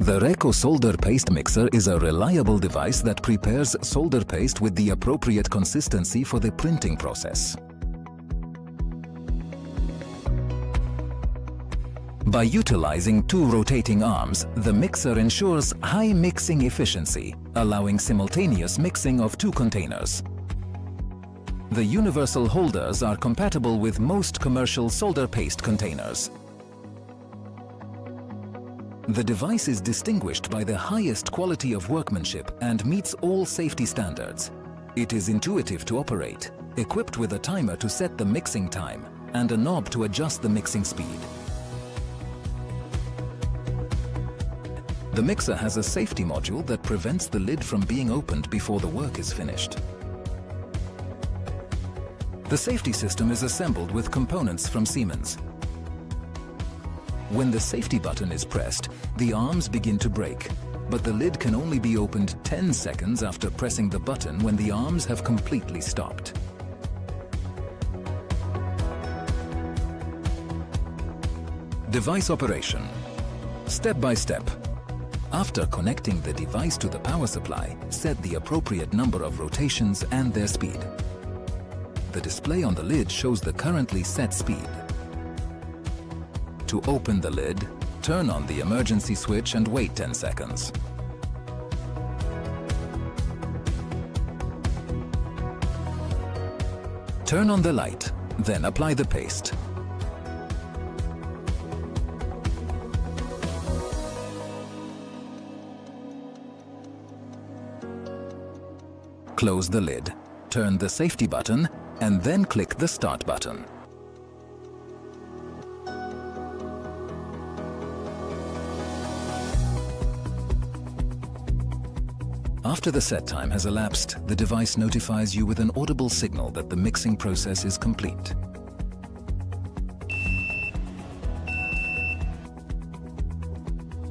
The Reeco solder paste mixer is a reliable device that prepares solder paste with the appropriate consistency for the printing process. By utilizing two rotating arms, the mixer ensures high mixing efficiency, allowing simultaneous mixing of two containers. The universal holders are compatible with most commercial solder paste containers. The device is distinguished by the highest quality of workmanship and meets all safety standards. It is intuitive to operate, equipped with a timer to set the mixing time and a knob to adjust the mixing speed. The mixer has a safety module that prevents the lid from being opened before the work is finished. The safety system is assembled with components from Siemens. When the safety button is pressed, the arms begin to break, but the lid can only be opened 10 seconds after pressing the button when the arms have completely stopped. Device operation. Step by step. After connecting the device to the power supply, set the appropriate number of rotations and their speed. The display on the lid shows the currently set speed. To open the lid, turn on the emergency switch and wait 10 seconds. Turn on the light, then apply the paste. Close the lid, turn the safety button, and then click the start button. After the set time has elapsed, the device notifies you with an audible signal that the mixing process is complete.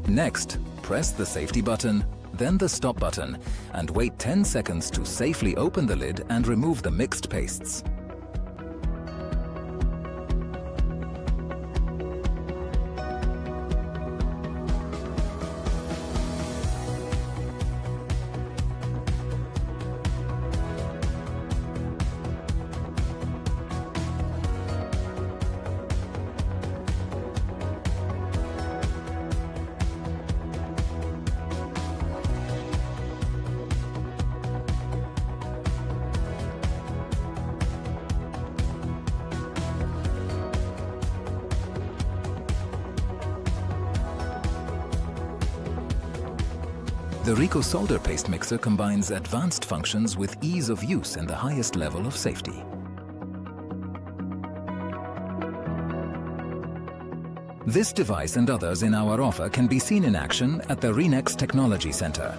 Next, press the safety button, then the stop button, and wait 10 seconds to safely open the lid and remove the mixed pastes. The Reeco solder paste mixer combines advanced functions with ease of use and the highest level of safety. This device and others in our offer can be seen in action at the RENEX Technology Center.